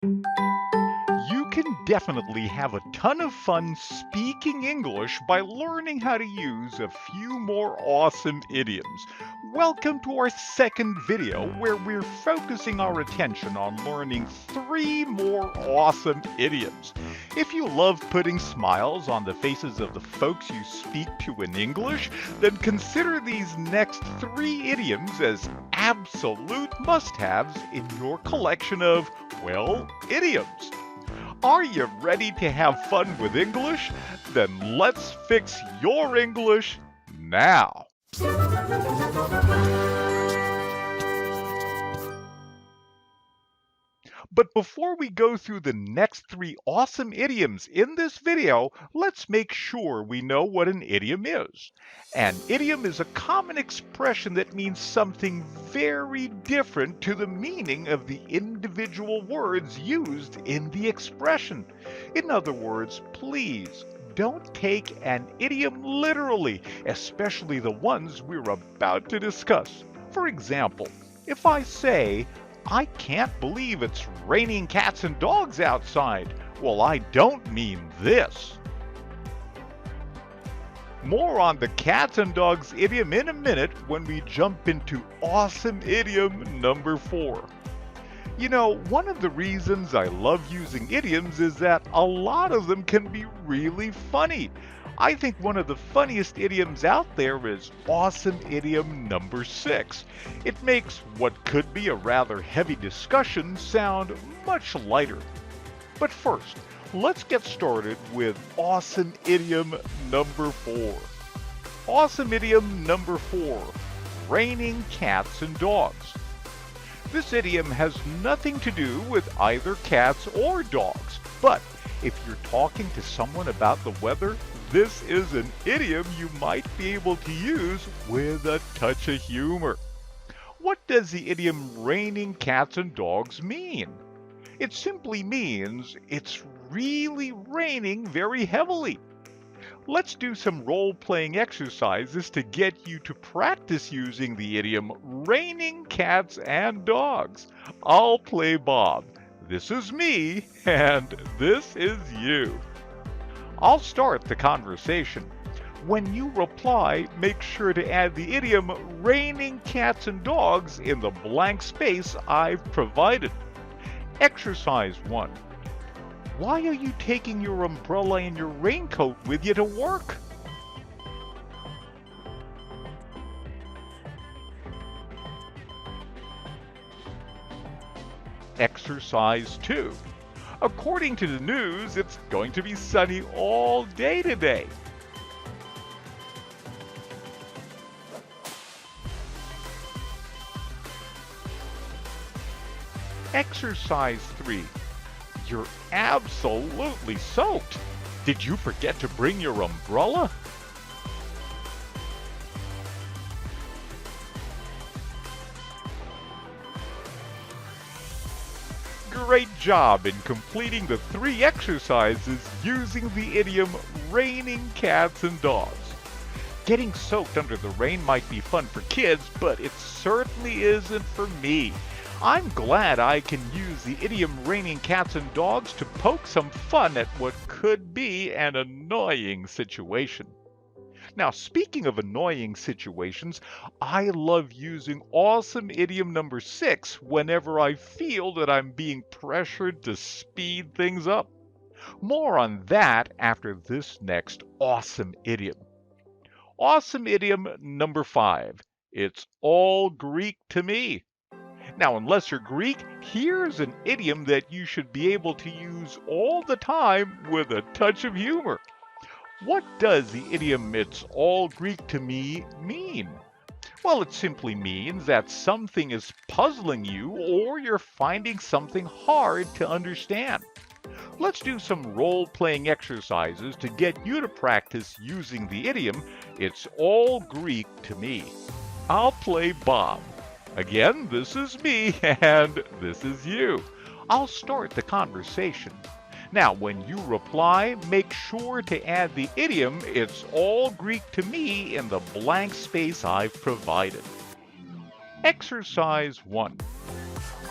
You can definitely have a ton of fun speaking English by learning how to use a few more awesome idioms. Welcome to our second video where we're focusing our attention on learning 3 more awesome idioms. If you love putting smiles on the faces of the folks you speak to in English, then consider these next 3 idioms as absolute must-haves in your collection of, well, idioms. Are you ready to have fun with English? Then let's fix your English now. But before we go through the next 3 awesome idioms in this video, let's make sure we know what an idiom is. An idiom is a common expression that means something very different to the meaning of the individual words used in the expression. In other words, please don't take an idiom literally, especially the ones we're about to discuss. For example, if I say, "I can't believe it's raining cats and dogs outside," well, I don't mean this. More on the cats and dogs idiom in a minute when we jump into awesome idiom number 4. You know, one of the reasons I love using idioms is that a lot of them can be really funny. I think one of the funniest idioms out there is awesome idiom number 6. It makes what could be a rather heavy discussion sound much lighter. But first, let's get started with awesome idiom number 4. Awesome idiom number 4, raining cats and dogs. This idiom has nothing to do with either cats or dogs, but if you're talking to someone about the weather, this is an idiom you might be able to use with a touch of humor. What does the idiom raining cats and dogs mean? It simply means it's really raining very heavily. Let's do some role-playing exercises to get you to practice using the idiom raining cats and dogs. I'll play Bob. This is me, and this is you. I'll start the conversation. When you reply, make sure to add the idiom raining cats and dogs in the blank space I've provided. Exercise 1. Why are you taking your umbrella and your raincoat with you to work? Exercise 2. According to the news, it's going to be sunny all day today. Exercise 3. You're absolutely soaked. Did you forget to bring your umbrella? Great job in completing the 3 exercises using the idiom raining cats and dogs. Getting soaked under the rain might be fun for kids, but it certainly isn't for me. I'm glad I can use the idiom raining cats and dogs to poke some fun at what could be an annoying situation. Now, speaking of annoying situations, I love using awesome idiom number 6 whenever I feel that I'm being pressured to speed things up. More on that after this next awesome idiom. Awesome idiom number 5. It's all Greek to me. Now, unless you're Greek, here's an idiom that you should be able to use all the time with a touch of humor. What does the idiom "it's all Greek to me" mean? Well, it simply means that something is puzzling you or you're finding something hard to understand. Let's do some role-playing exercises to get you to practice using the idiom "it's all Greek to me." I'll play Bob. Again, this is me and this is you. I'll start the conversation. Now, when you reply, make sure to add the idiom "it's all Greek to me" in the blank space I've provided. Exercise 1.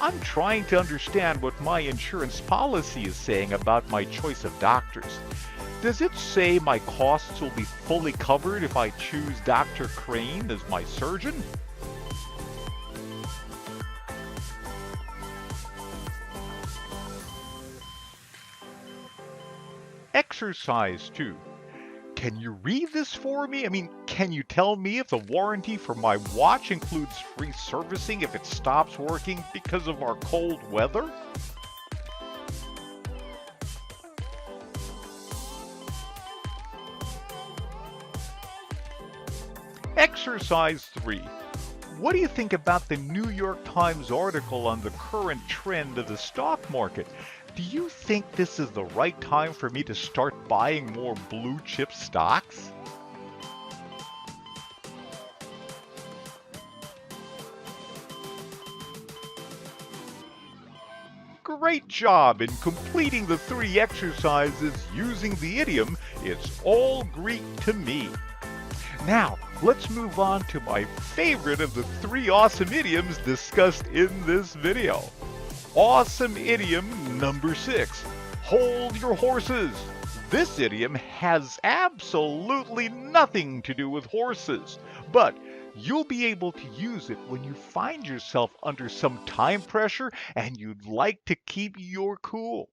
I'm trying to understand what my insurance policy is saying about my choice of doctors. Does it say my costs will be fully covered if I choose Dr. Crane as my surgeon? Exercise 2. Can you read this for me? Can you tell me if the warranty for my watch includes free servicing if it stops working because of our cold weather? Exercise 3. What do you think about the New York Times article on the current trend of the stock market? Do you think this is the right time for me to start buying more blue chip stocks? Great job in completing the 3 exercises using the idiom, "It's all Greek to me." Now, let's move on to my favorite of the 3 awesome idioms discussed in this video. Awesome idiom number 6, hold your horses. This idiom has absolutely nothing to do with horses, but you'll be able to use it when you find yourself under some time pressure and you'd like to keep your cool.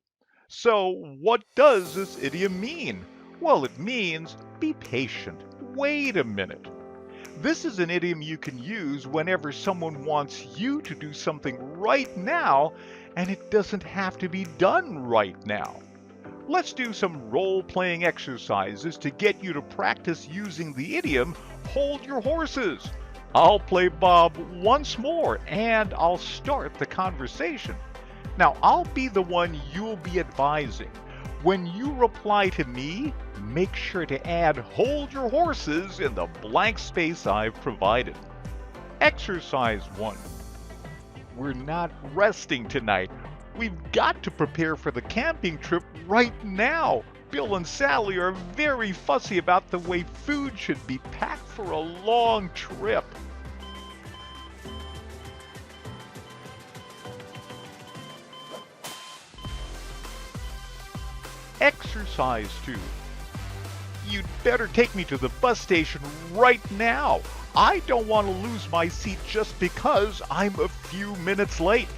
So what does this idiom mean? Well, it means be patient, wait a minute. This is an idiom you can use whenever someone wants you to do something right now, and it doesn't have to be done right now. Let's do some role-playing exercises to get you to practice using the idiom, hold your horses. I'll play Bob once more, and I'll start the conversation. Now, I'll be the one you'll be advising. When you reply to me, make sure to add hold your horses in the blank space I've provided. Exercise 1. We're not resting tonight. We've got to prepare for the camping trip right now. Bill and Sally are very fussy about the way food should be packed for a long trip. Exercise 2. You'd better take me to the bus station right now. I don't want to lose my seat just because I'm a few minutes late.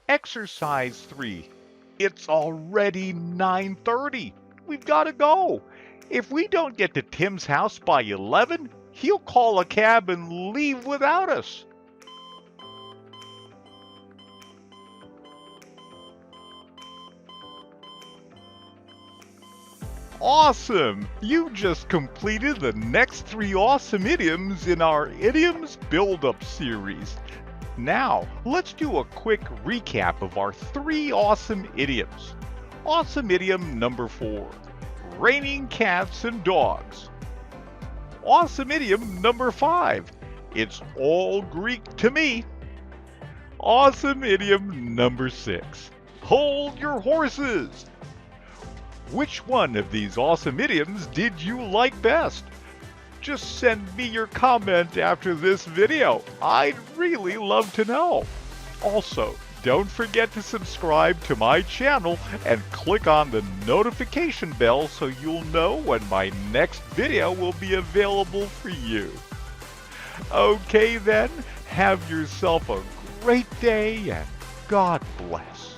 Exercise 3. It's already 9:30. We've got to go. If we don't get to Tim's house by 11, he'll call a cab and leave without us. Awesome! You just completed the next 3 awesome idioms in our Idioms Build-Up series. Now, let's do a quick recap of our 3 awesome idioms. Awesome idiom number 4, raining cats and dogs. Awesome idiom number 5, it's all Greek to me. Awesome idiom number 6, hold your horses. Which one of these awesome idioms did you like best? Just send me your comment after this video. I'd really love to know. Also, don't forget to subscribe to my channel and click on the notification bell so you'll know when my next video will be available for you. Okay then, have yourself a great day and God bless.